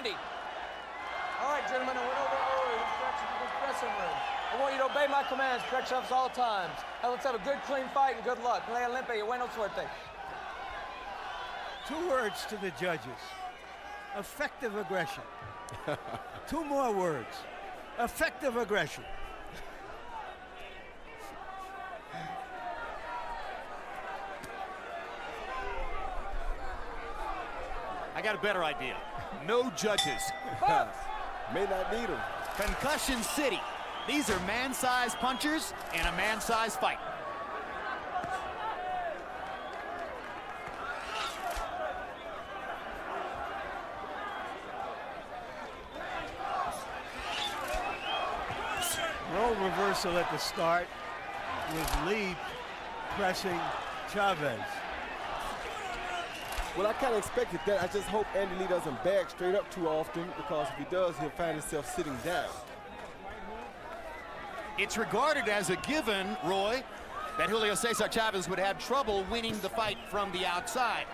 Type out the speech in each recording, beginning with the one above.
Andy. All right, gentlemen, I went over earlier the instructions for the dressing room. I want you to obey my commands, correct yourselves all times. Now let's have a good, clean fight and good luck. Play limpia, buena suerte. 2 words to the judges. Effective aggression. 2 more words. Effective aggression. I got a better idea. No judges. May not need them. Concussion City. These are man-sized punchers in a man-sized fight. Role reversal at the start with Lee pressing Chavez. Well, I kind of expected that. I just hope Andy Lee doesn't bag straight up too often, because if he does, he'll find himself sitting down. It's regarded as a given, Roy, that Julio Cesar Chavez would have trouble winning the fight from the outside.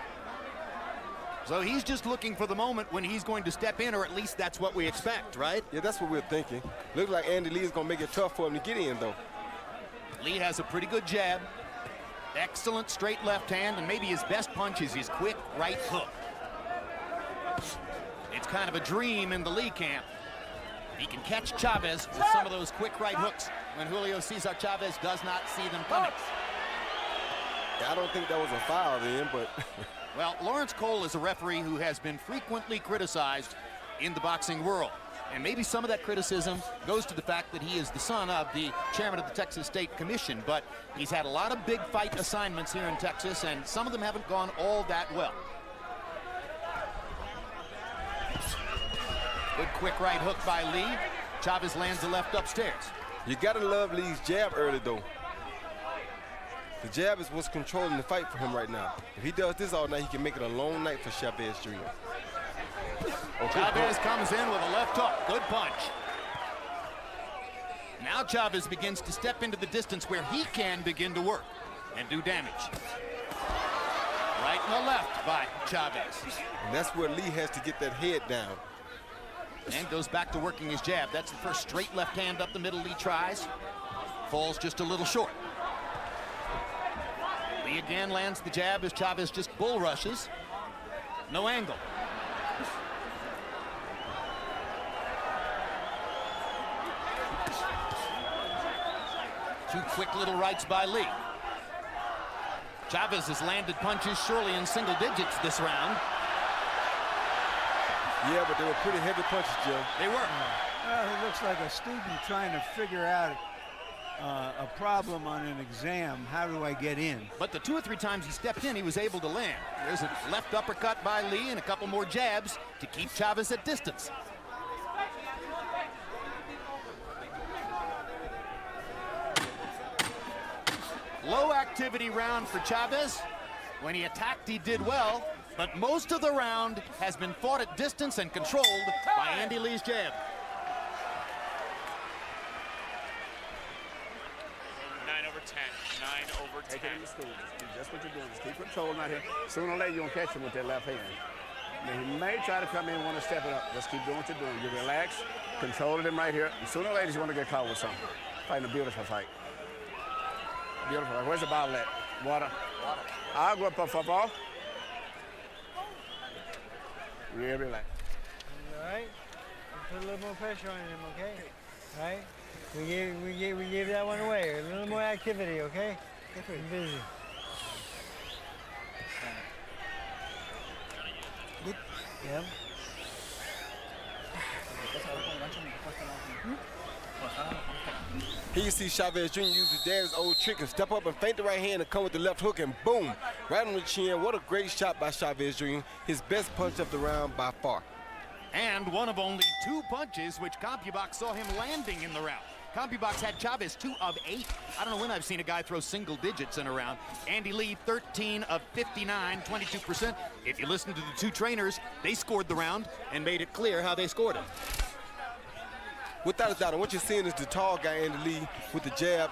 So he's just looking for the moment when he's going to step in, or at least that's what we expect, right? Yeah, that's what we're thinking. Looks like Andy Lee is going to make it tough for him to get in, though. Lee has a pretty good jab. Excellent straight left hand, and maybe his best punch is his quick right hook. It's kind of a dream in the Lee camp. He can catch Chavez with some of those quick right hooks when Julio Cesar Chavez does not see them coming. Yeah, I don't think that was a foul then, but... Well, Lawrence Cole is a referee who has been frequently criticized in the boxing world. And maybe some of that criticism goes to the fact that he is the son of the chairman of the Texas State Commission, but he's had a lot of big fight assignments here in Texas, and some of them haven't gone all that well. Good quick right hook by Lee. Chavez lands a left upstairs. You gotta love Lee's jab early, though. The jab is what's controlling the fight for him right now. If he does this all night, he can make it a long night for Chavez Jr. Chavez comes in with a left hook. Good punch. Now Chavez begins to step into the distance where he can begin to work and do damage. Right and the left by Chavez. And that's where Lee has to get that head down. And goes back to working his jab. That's the first straight left hand up the middle Lee tries. Falls just a little short. Lee again lands the jab as Chavez just bull rushes. No angle. Two quick little rights by Lee. Chavez has landed punches surely in single digits this round. Yeah, but they were pretty heavy punches, Jim. They were. Well, he looks like a student trying to figure out a problem on an exam. How do I get in? But the 2 or 3 times he stepped in, he was able to land. There's a left uppercut by Lee and a couple more jabs to keep Chavez at distance. Low activity round for Chavez. When he attacked, he did well, but most of the round has been fought at distance and controlled by Andy Lee's jab. 9/10. 9/10. Take it in the stool. Just what you're doing. Just keep controlling out here. Sooner or later, you're going to catch him with that left hand. Now, he may try to come in and want to step it up. Just keep doing what you're doing. You relax, controlling him right here. And sooner or later, he's going to get caught with something. Fighting a beautiful fight. Beautiful. Where's the bottle at? Water. Agua, por favor. Real relax. All right. Put a little more pressure on him, okay? All right. We gave that one away. A little more activity, okay? Get busy. Good. Yep. Here you see Chavez Jr. use his dad's old trick and step up and feint the right hand and come with the left hook, and boom, right on the chin. What a great shot by Chavez Jr. His best punch of the round by far. And one of only 2 punches which CompuBox saw him landing in the round. CompuBox had Chavez 2 of 8. I don't know when I've seen a guy throw single digits in a round. Andy Lee 13 of 59, 22%. If you listen to the 2 trainers, they scored the round and made it clear how they scored it. Without a doubt, and what you're seeing is the tall guy, Andy Lee, with the jab,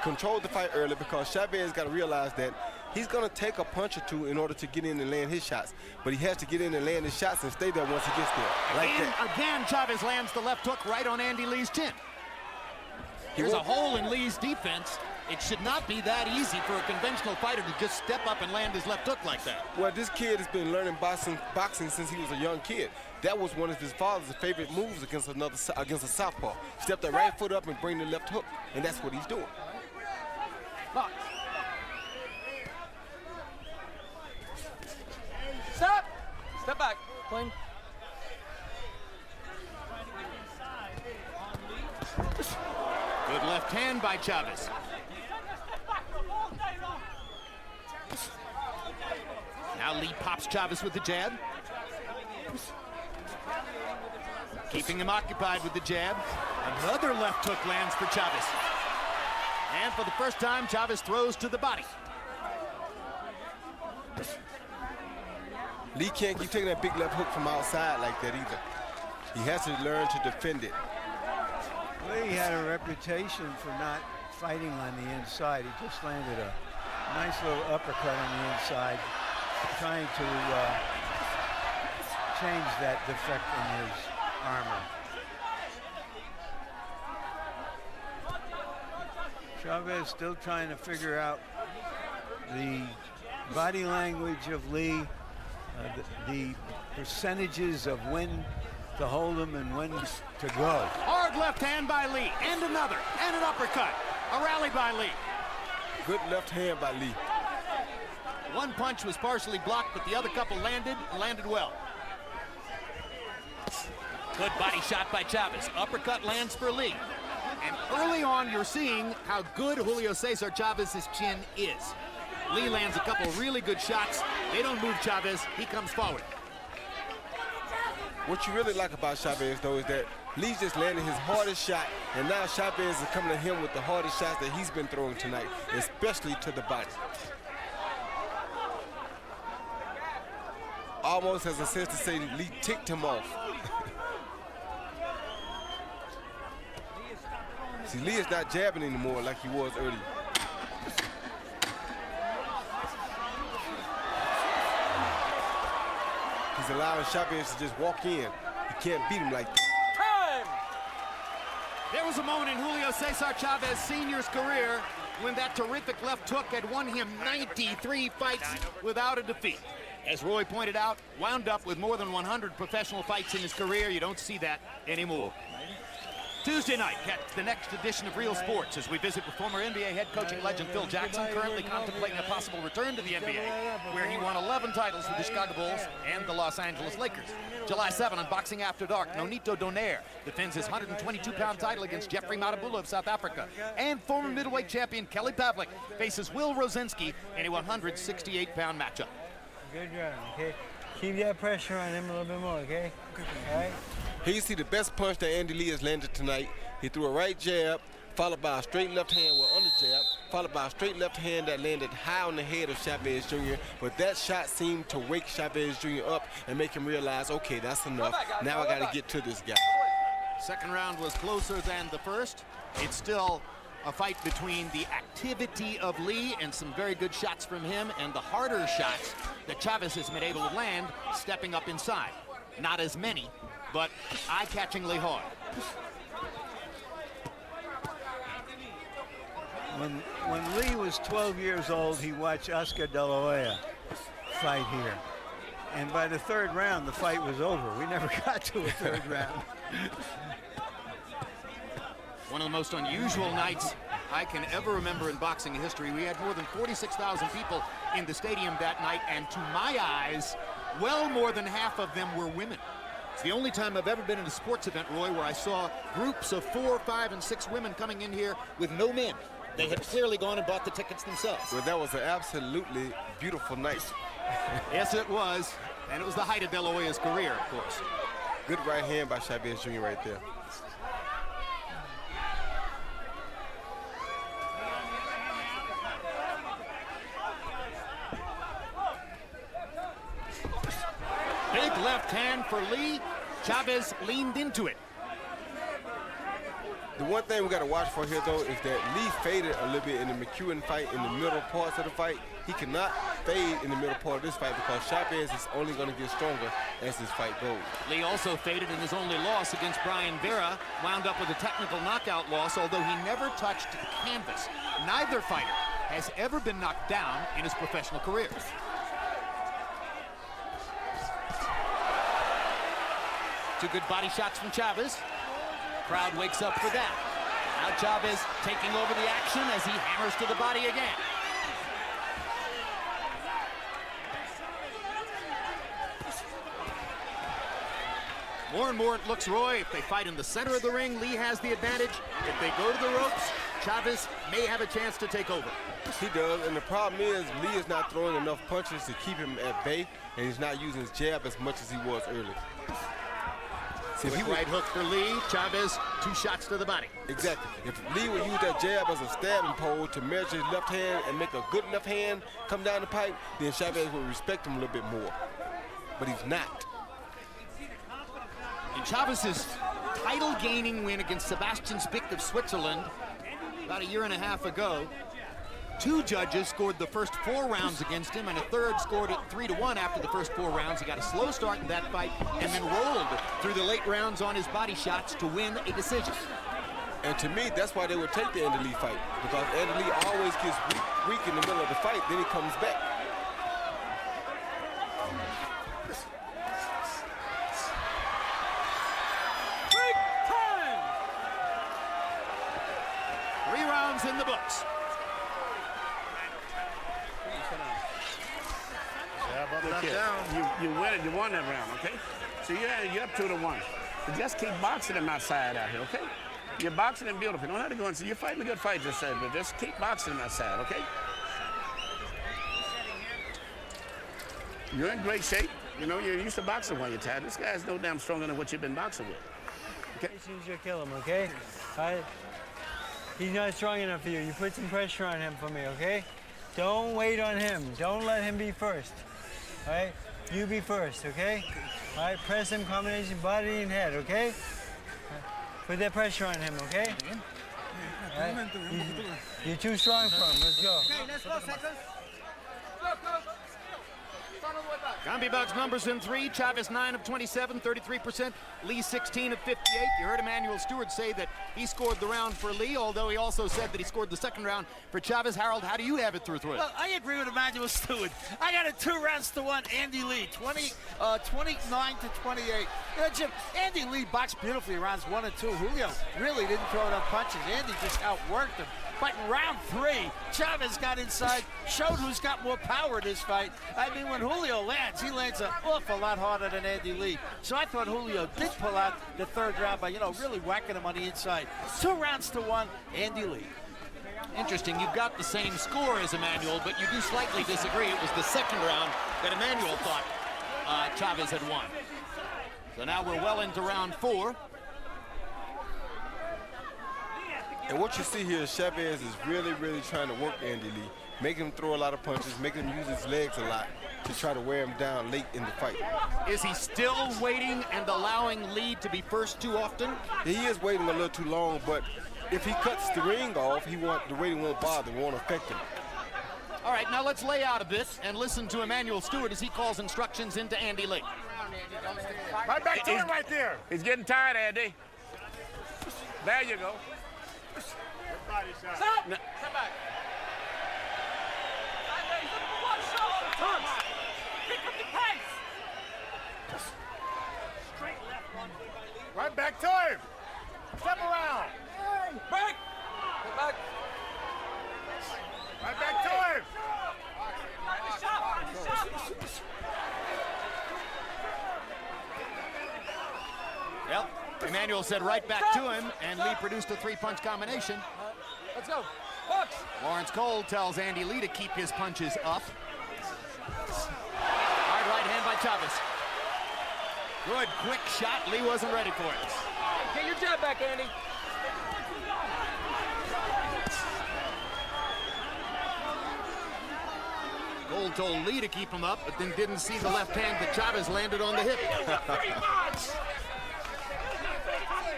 controlled the fight early, because Chavez got to realize that he's going to take a punch or two in order to get in and land his shots. But he has to get in and land his shots and stay there once he gets there. Like that. Again, Chavez lands the left hook right on Andy Lee's chin. There's a hole in Lee's defense. It should not be that easy for a conventional fighter to just step up and land his left hook like that. Well, this kid has been learning boxing since he was a young kid. That was one of his father's favorite moves against a southpaw. Step that right foot up and bring the left hook, and that's what he's doing. Box. Stop. Step back. Clean. Good left hand by Chavez. Now Lee pops Chavez with the jab. Keeping him occupied with the jab. Another left hook lands for Chavez. And for the first time, Chavez throws to the body. Lee can't keep taking that big left hook from outside like that either. He has to learn to defend it. Lee had a reputation for not fighting on the inside. He just landed a nice little uppercut on the inside, trying to change that defect in his armor. Chavez still trying to figure out the body language of Lee, the percentages of when to hold him and when to go. Hard left hand by Lee, and another, and an uppercut. A rally by Lee. Good left hand by Lee. One punch was partially blocked, but the other couple landed well. Good body shot by Chavez. Uppercut lands for Lee. And early on, you're seeing how good Julio Cesar Chavez's chin is. Lee lands a couple really good shots. They don't move Chavez. He comes forward. What you really like about Chavez, though, is that Lee's just landing his hardest shot, and now Chavez is coming to him with the hardest shots that he's been throwing tonight, especially to the body. Almost has a sense to say that Lee ticked him off. See, Lee is not jabbing anymore like he was earlier. He's allowing Chavez to just walk in. He can't beat him like that. Time! There was a moment in Julio Cesar Chavez Sr.'s career when that terrific left hook had won him 93 fights without a defeat. As Roy pointed out, wound up with more than 100 professional fights in his career. You don't see that anymore. Tuesday night, catch the next edition of Real Sports as we visit with former NBA head coaching legend Phil Jackson, currently contemplating a possible return to the NBA, where he won 11 titles with the Chicago Bulls and the Los Angeles Lakers. July 7 on Boxing After Dark, Nonito Donaire defends his 122-pound title against Jeffrey Matabula of South Africa. And former middleweight champion Kelly Pavlik faces Will Rosinski in a 168-pound matchup. Good job, okay? Keep that pressure on him a little bit more, okay? All right? Here you see the best punch that Andy Lee has landed tonight. He threw a right jab, followed by a straight left hand with under jab, followed by a straight left hand that landed high on the head of Chavez Jr. But that shot seemed to wake Chavez Jr. up and make him realize, okay, that's enough. Now I got to get to this guy. Second round was closer than the first. It's still a fight between the activity of Lee and some very good shots from him and the harder shots that Chavez has been able to land stepping up inside. Not as many, but eye-catchingly hard. When Lee was 12 years old, he watched Oscar De La Hoya fight here. And by the third round, the fight was over. We never got to a third round. One of the most unusual nights I can ever remember in boxing history. We had more than 46,000 people in the stadium that night, and to my eyes, well more than half of them were women. It's the only time I've ever been in a sports event, Roy, where I saw groups of 4, 5, and 6 women coming in here with no men. They had clearly gone and bought the tickets themselves. Well, that was an absolutely beautiful night. Yes, it was. And it was the height of De La Hoya's career, of course. Good right hand by Chavez Jr. right there. Big left hand for Lee. Chavez leaned into it. The one thing we got to watch for here, though, is that Lee faded a little bit in the McEwen fight, in the middle parts of the fight. He cannot fade in the middle part of this fight because Chavez is only going to get stronger as this fight goes. Lee also faded in his only loss against Brian Vera, wound up with a technical knockout loss, although he never touched the canvas. Neither fighter has ever been knocked down in his professional career. Two good body shots from Chavez. Crowd wakes up for that. Now Chavez taking over the action as he hammers to the body again. More and more it looks, Roy, if they fight in the center of the ring, Lee has the advantage. If they go to the ropes, Chavez may have a chance to take over. He does, and the problem is Lee is not throwing enough punches to keep him at bay, and he's not using his jab as much as he was earlier. See, if he right hook for Lee, Chavez, 2 shots to the body. Exactly. If Lee would use that jab as a stabbing pole to measure his left hand and make a good enough hand come down the pipe, then Chavez would respect him a little bit more. But he's not. In Chavez's title-gaining win against Sebastian Spicht of Switzerland about a year and a half ago, 2 judges scored the first 4 rounds against him, and a third scored it 3-1 after the first 4 rounds. He got a slow start in that fight and then rolled through the late rounds on his body shots to win a decision. And to me, that's why they would take the Andy Lee fight, because Andy Lee always gets weak in the middle of the fight, then he comes back. In the books. You win it, you won that round, okay? So you're up 2-1. But just keep boxing him outside out here, okay? You're boxing him beautiful. You don't have to go and say, you're fighting a good fight, just said, but just keep boxing him outside, okay? You're in great shape. You know, you're used to boxing while you're tired. This guy's no damn stronger than what you've been boxing with. Okay? You'll kill him, okay? All right? He's not strong enough for you. You put some pressure on him for me, okay? Don't wait on him. Don't let him be first. All right? You be first, okay? All right? Press him, combination, body and head, okay? Put that pressure on him, okay? All right? You're too strong for him. Let's go. Okay, let's go, seconds. Go, go. CompuBox numbers in 3. Chavez 9 of 27, 33%. Lee 16 of 58. You heard Emmanuel Stewart say that he scored the round for Lee, although he also said that he scored the second round for Chavez. Harold, how do you have it through it? Well, I agree with Emmanuel Stewart. I got it 2-1 Andy Lee, 29 to 28. You know, Jim, Andy Lee boxed beautifully rounds 1 and 2. Julio really didn't throw enough punches. Andy just outworked him. But in round 3, Chavez got inside, showed who's got more power in this fight. I mean, when Julio lands, he lands an awful lot harder than Andy Lee. So I thought Julio did pull out the 3rd round by, really whacking him on the inside. 2-1, Andy Lee. Interesting, you've got the same score as Emmanuel, but you do slightly disagree. It was the second round that Emmanuel thought Chavez had won. So now we're well into round 4. And what you see here is Chavez is really, really trying to work Andy Lee, making him throw a lot of punches, making him use his legs a lot to try to wear him down late in the fight. Is he still waiting and allowing Lee to be first too often? He is waiting a little too long, but if he cuts the ring off, the waiting won't bother, won't affect him. All right, now let's lay out a bit and listen to Emmanuel Stewart as he calls instructions into Andy Lee. Right back to him right there. He's getting tired, Andy. There you go. Stop! Step back. Pick up the pace. Straight left one. Right back to him. Step around. Back. Get back. Right back to him. Well, Emmanuel said right back to him, and Lee produced a 3-punch combination. Let's go. Box. Lawrence Cole tells Andy Lee to keep his punches up. Hard right hand by Chavez. Good, quick shot. Lee wasn't ready for it. Get your jab back, Andy. Cole told Lee to keep him up, but then didn't see the left hand that Chavez landed on the hip.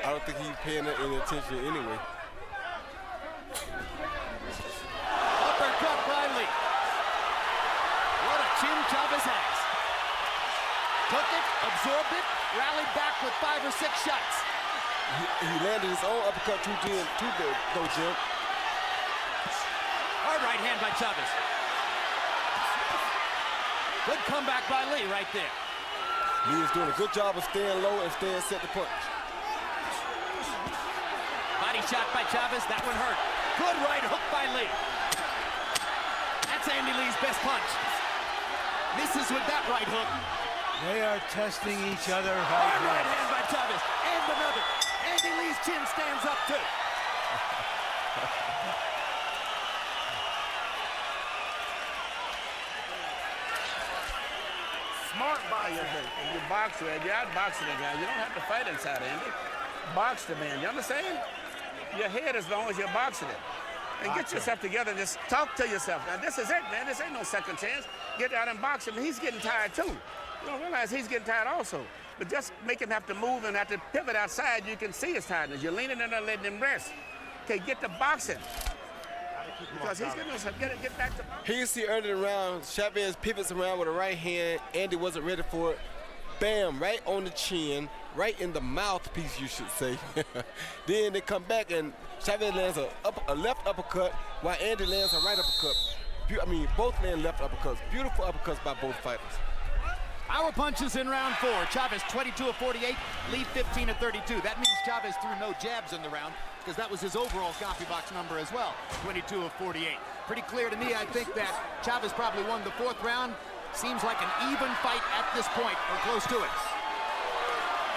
I don't think he's paying that any attention anyway. Uppercut by Lee. What a chin Chavez has. Took it, absorbed it, rallied back with 5 or 6 shots. He landed his own uppercut too big, though, Jim. Hard right hand by Chavez. Good comeback by Lee right there. Lee is doing a good job of staying low and staying set to punch. Body shot by Chavez, that one hurt. Good right hook by Lee. That's Andy Lee's best punch. Misses with that right hook. They are testing each other Hard right hand by Chavez, and another. Andy Lee's chin stands up too. Smart by your head. If you box with, you're outboxing the guy. You don't have to fight inside, Andy. Box the man. You understand? Your head as long as you're boxing it. And get yourself together and just talk to yourself. Now, this is it, man. This ain't no second chance. Get out and box him. He's getting tired, too. You don't realize he's getting tired also. But just make him have to move and have to pivot outside. You can see his tiredness. You're leaning in there, letting him rest. Okay, get to boxing. Because he's going to get back to boxing. Here you see early in the round, Chavez pivots around with a right hand. Andy wasn't ready for it. Bam, right on the chin, right in the mouthpiece, you should say. Then they come back and Chavez lands a left uppercut while Andy lands a right uppercut. Both land left uppercuts. Beautiful uppercuts by both fighters. Power punches in round 4. Chavez 22 of 48, Lee 15 of 32. That means Chavez threw no jabs in the round because that was his overall CompuBox number as well, 22 of 48. Pretty clear to me, I think that Chavez probably won the 4th round. Seems like an even fight at this point, or close to it.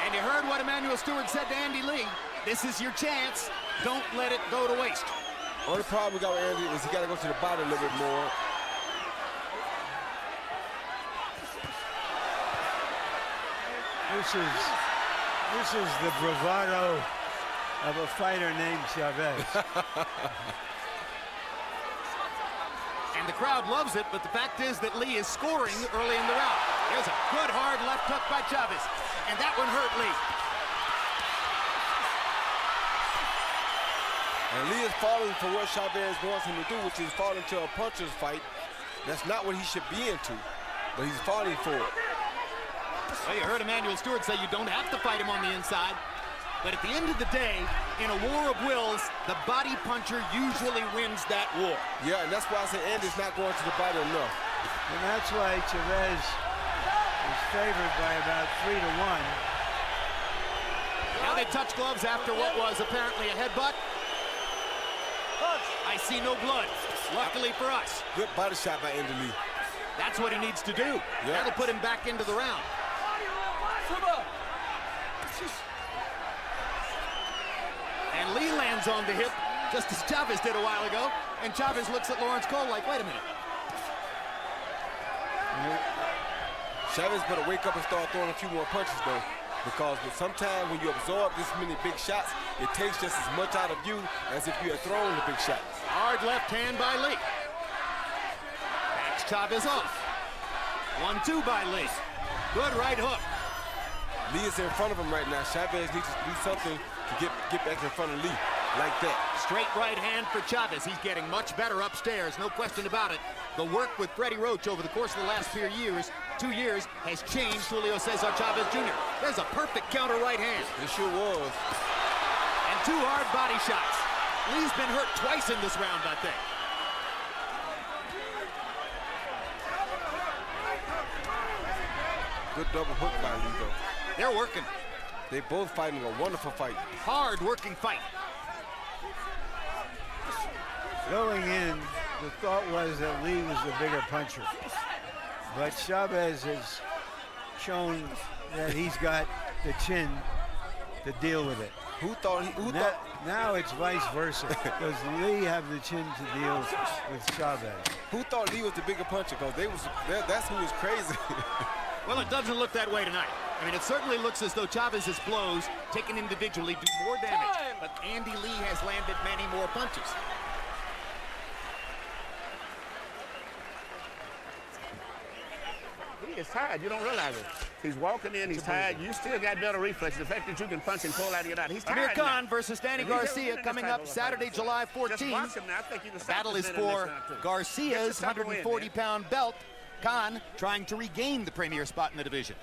And you heard what Emmanuel Stewart said to Andy Lee. This is your chance. Don't let it go to waste. Only problem we got with Andy is he got to go to the body a little bit more. This is the bravado of a fighter named Chavez. And the crowd loves it, but the fact is that Lee is scoring early in the round. There's a good hard left hook by Chavez, and that one hurt Lee. And Lee is falling for what Chavez wants him to do, which is fall into a puncher's fight. That's not what he should be into, but he's falling for it. Well, you heard Emmanuel Stewart say you don't have to fight him on the inside. But at the end of the day, in a war of wills, the body puncher usually wins that war. Yeah, and that's why I say Andy's not going to the body enough. And that's why Chavez is favored by about 3 to 1. Now they touch gloves after what was apparently a headbutt. I see no blood, luckily for us. Good body shot by Andy Lee. That's what he needs to do. Yeah. That'll put him back into the round. And Lee lands on the hip, just as Chavez did a while ago. And Chavez looks at Lawrence Cole like, wait a minute. Chavez better wake up and start throwing a few more punches, though. Because sometimes when you absorb this many big shots, it takes just as much out of you as if you had thrown the big shots. Hard left hand by Lee. Backs Chavez off. 1-2 by Lee. Good right hook. Lee is in front of him right now. Chavez needs to do something to get back in front of Lee like that. Straight right hand for Chavez. He's getting much better upstairs, no question about it. The work with Freddie Roach over the course of the last 2 years, has changed Julio Cesar Chavez Jr. There's a perfect counter right hand. It sure was. And 2 hard body shots. Lee's been hurt twice in this round, I think. Good double hook by Lee, though. They're working. They're both fighting a wonderful fight. Hard working fight. Going in, the thought was that Lee was the bigger puncher. But Chavez has shown that he's got the chin to deal with it. Now it's vice versa, because Lee have the chin to deal with Chavez. Who thought Lee was the bigger puncher? Because that's who was crazy. Well, it doesn't look that way tonight. I mean, it certainly looks as though Chavez's blows, taken individually, do more damage. But Andy Lee has landed many more punches. He is tired. You don't realize it. He's walking in. He's tired. You still got better reflexes. The fact that you can punch and pull out of your knot. He's Amir tired Khan now. versus Danny Garcia coming up Saturday, July 14th. The battle is for Garcia's 140-pound belt. Khan trying to regain the premier spot in the division.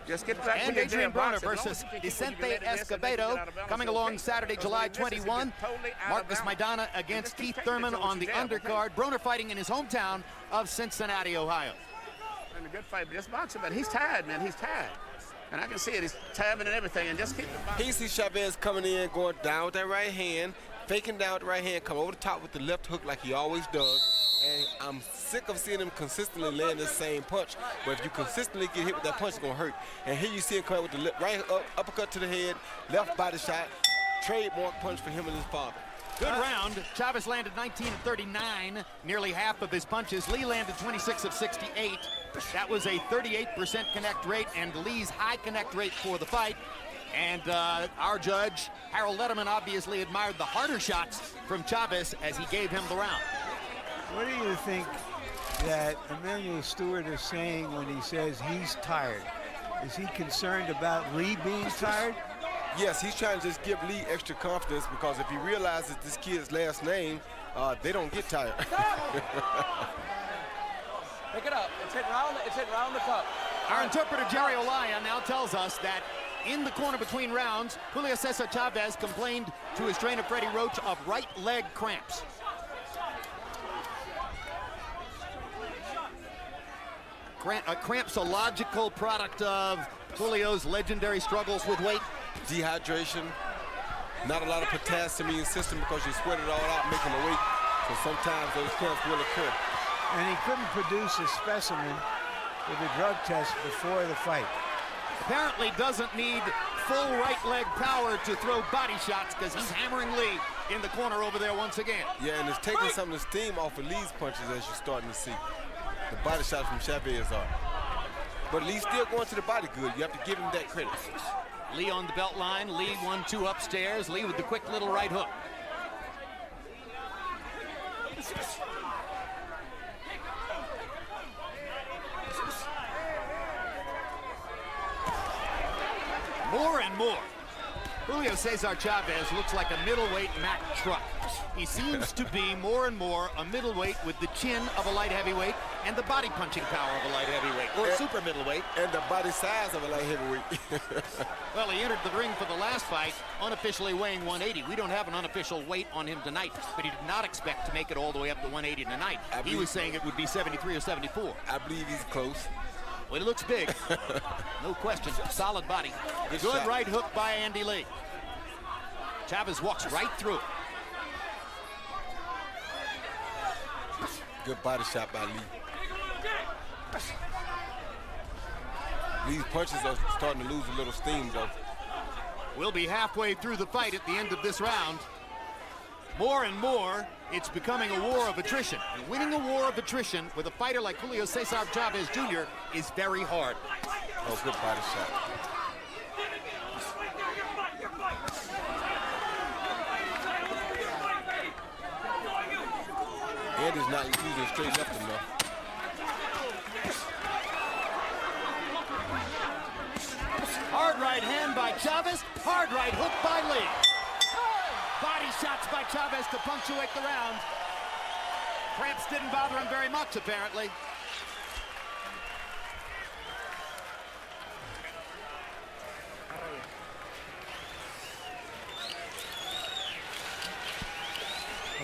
Just get back And Adrian Broner versus Vicente Escobedo coming along Saturday, July 21. Marcus Maidana against Keith Thurman on the undercard. Broner fighting in his hometown of Cincinnati, Ohio. And a good fight, but just boxing, but he's tired, man. He's tired. And I can see it. He's tired and everything, and just keep the boxing. He sees Chavez coming in, going down with that right hand, faking down with the right hand, come over the top with the left hook like he always does. And I'm sick of seeing him consistently land the same punch. But if you consistently get hit with that punch, it's gonna hurt. And here you see him come with the right uppercut to the head, left body shot, trademark punch for him and his father. Good round. Chavez landed 19 of 39, nearly half of his punches. Lee landed 26 of 68. That was a 38% connect rate, and Lee's high connect rate for the fight. And our judge, Harold Letterman, obviously admired the harder shots from Chavez as he gave him the round. What do you think that Emmanuel Stewart is saying when he says he's tired? Is he concerned about Lee being tired? Yes, he's trying to just give Lee extra confidence, because if he realizes this kid's last name, they don't get tired. Pick it up. It's hit round the cup. Our interpreter, Jerry Olaya, now tells us that in the corner between rounds, Julio Cesar Chavez complained to his trainer, Freddie Roach, of right leg cramps. Cramps, a logical product of Julio's legendary struggles with weight. Dehydration, not a lot of potassium in your system because you sweat it all out making the weight. So sometimes those cramps will occur. And he couldn't produce a specimen with a drug test before the fight. Apparently doesn't need full right leg power to throw body shots, because he's hammering Lee in the corner over there once again. Yeah, and it's taking some of the steam off of Lee's punches, as you're starting to see. The body shots from Chavez are. But Lee's still going to the body good. You have to give him that credit. Lee on the belt line. Lee 1-2 upstairs. Lee with the quick little right hook. More and more. Julio Cesar Chavez looks like a middleweight Mack truck. He seems to be more and more a middleweight with the chin of a light heavyweight and the body punching power of a light heavyweight, or super middleweight. And the body size of a light heavyweight. Well, he entered the ring for the last fight, unofficially weighing 180. We don't have an unofficial weight on him tonight, but he did not expect to make it all the way up to 180 tonight. He was saying it would be 73 or 74. I believe he's close. Well, he looks big. No question. Solid body. Good shot. Right hook by Andy Lee. Chavez walks right through it. Good body shot by Lee. Lee's punches are starting to lose a little steam, though. We'll be halfway through the fight at the end of this round. More and more, it's becoming a war of attrition. And winning a war of attrition with a fighter like Julio Cesar Chavez Jr. is very hard. Oh, good body shot. Andy's not using straight left enough. Hard right hand by Chavez, hard right hook by Lee. Body shots by Chavez to punctuate the round. Cramps didn't bother him very much, apparently.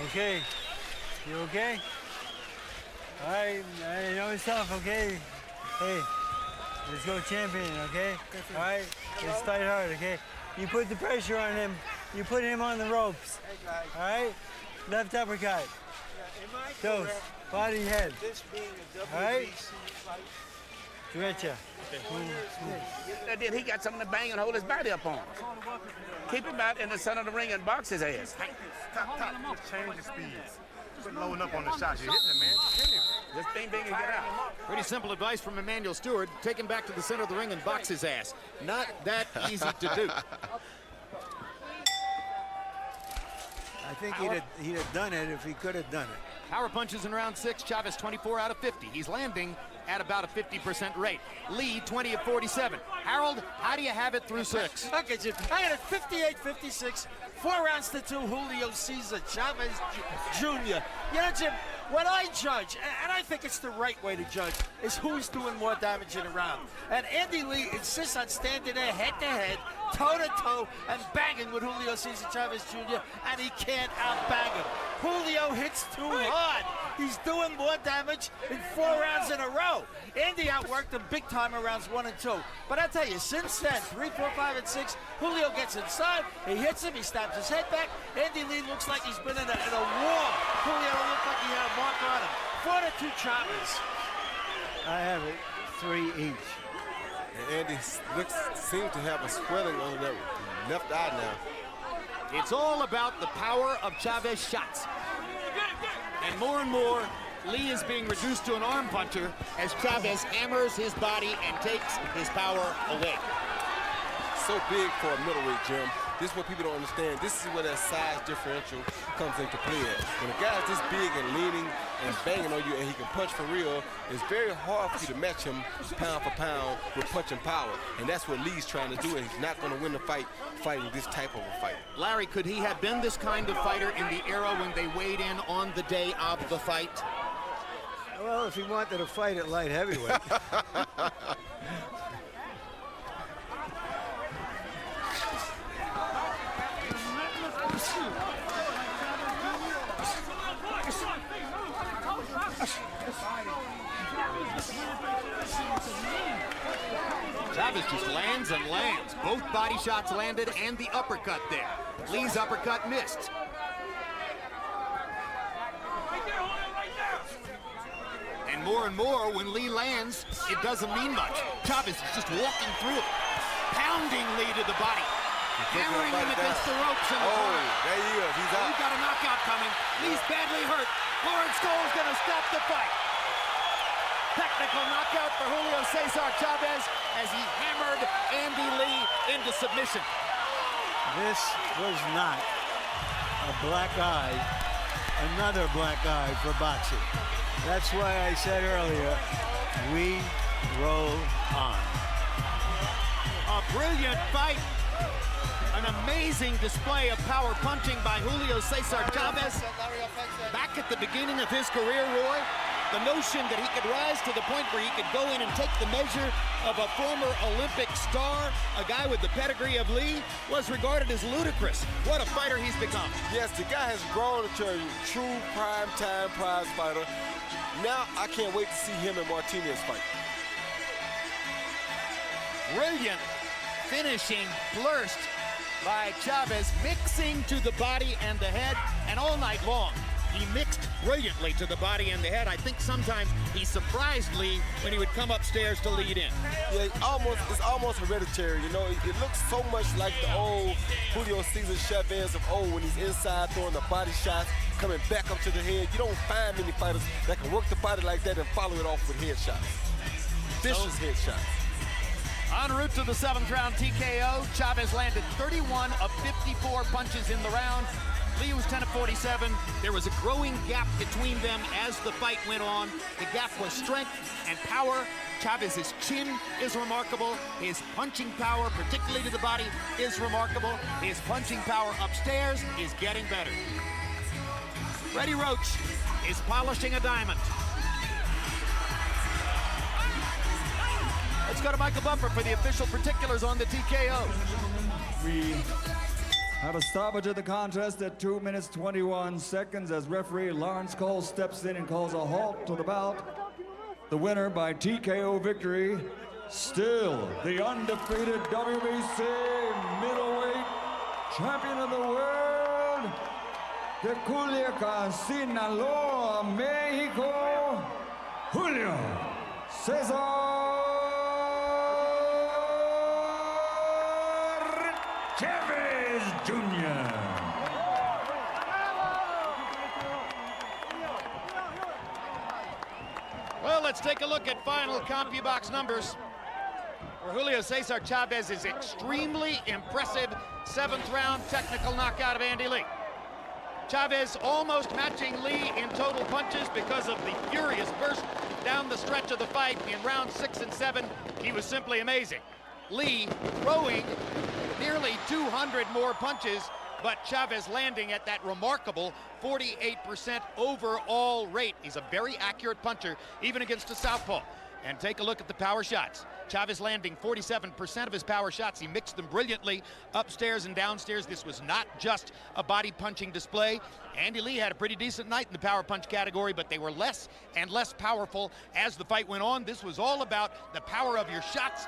Okay. You okay? All right, I know it's tough, okay? Hey, let's go champion, okay? All right, let's fight hard, okay? You put the pressure on him. You put him on the ropes. All right? Left uppercut. Toes, body, head. All right? Derecha. Then he got something to bang and hold his body up on. Keep him out in the center of the ring and box his ass. Change the speeds. Quit loading up on the shots. You're hitting him, man. Hit him. Just bang, bang, and get out. Pretty simple advice from Emmanuel Stewart. Take him back to the center of the ring and box his ass. Not that easy to do. I think he'd have done it if he could have done it. Power punches in round 6, Chavez 24 out of 50. He's landing at about a 50% rate. Lee, 20 of 47. Harold, how do you have it through 6? Okay, Jim. I had a 58-56, 4 rounds to 2, Julio Cesar Chavez Jr. You know, Jim, what I judge, and I think it's the right way to judge, is who's doing more damage in a round. And Andy Lee insists on standing there head-to-head, toe-to-toe, and banging with Julio Cesar Chavez Jr., and he can't out-bang him. Julio hits too hard. He's doing more damage in 4 rounds in a row. Andy outworked him big time in rounds 1 and 2. But I tell you, since then, 3, 4, 5, and 6, Julio gets inside, he hits him, he stabs his head back. Andy Lee looks like he's been in a war. Julio looked like he had a mark on him. 4-2 Chavez. I have it 3 each. And Andy seems to have a swelling on that left eye now. It's all about the power of Chavez shots. And more, Lee is being reduced to an arm puncher as Chavez hammers his body and takes his power away. So big for a middleweight, Jim. This is what people don't understand. This is where that size differential comes into play at. When a guy's this big and leaning and banging on you and he can punch for real, it's very hard for you to match him pound for pound with punching power. And that's what Lee's trying to do, and he's not going to win the fight fighting this type of a fight. Larry, could he have been this kind of fighter in the era when they weighed in on the day of the fight? Well, if he wanted to fight at light heavyweight. Chavez just lands and lands. Both body shots landed and the uppercut there. Lee's uppercut missed. And more, when Lee lands, it doesn't mean much. Chavez is just walking through it, pounding Lee to the body, hammering him against the ropes in the corner. There he is. He's out. He's got a knockout coming. Lee's badly hurt. Lawrence Cole's going to stop the fight. Technical knockout for Julio Cesar Chavez as he hammered Andy Lee into submission. This was not a black eye, another black eye for boxing. That's why I said earlier, we roll on. A brilliant fight. An amazing display of power punching by Julio Cesar Chavez. Back at the beginning of his career, Roy, the notion that he could rise to the point where he could go in and take the measure of a former Olympic star, a guy with the pedigree of Lee, was regarded as ludicrous. What a fighter he's become. Yes, the guy has grown into a true prime-time prize fighter. Now I can't wait to see him and Martinez fight. Brilliant finishing burst by Chavez, mixing to the body and the head, and all night long he mixed brilliantly to the body and the head. I think sometimes he surprised Lee when he would come upstairs to lead in. Yeah, it's almost hereditary, you know. It looks so much like the old Julio Cesar Chavez of old when he's inside throwing the body shots, coming back up to the head. You don't find many fighters that can work the body like that and follow it off with headshots. Vicious headshots. En route to the 7th round TKO, Chavez landed 31 of 54 punches in the round. Lee was 10 of 47. There was a growing gap between them as the fight went on. The gap was strength and power. Chavez's chin is remarkable. His punching power, particularly to the body, is remarkable. His punching power upstairs is getting better. Freddie Roach is polishing a diamond. Let's go to Michael Buffer for the official particulars on the TKO. We have a stoppage of the contest at 2 minutes 21 seconds as referee Lawrence Cole steps in and calls a halt to the bout. The winner by TKO victory, still the undefeated WBC Middleweight Champion of the World, de Culiacan, Sinaloa, Mexico, Julio Cesar Chavez Jr. Well, let's take a look at final CompuBox numbers. For Julio Cesar Chavez's extremely impressive 7th round technical knockout of Andy Lee. Chavez almost matching Lee in total punches because of the furious burst down the stretch of the fight in rounds 6 and 7. He was simply amazing. Lee throwing nearly 200 more punches, but Chavez landing at that remarkable 48% overall rate. He's a very accurate puncher, even against a southpaw. And take a look at the power shots. Chavez landing 47% of his power shots. He mixed them brilliantly upstairs and downstairs. This was not just a body punching display. Andy Lee had a pretty decent night in the power punch category, but they were less and less powerful as the fight went on. This was all about the power of your shots.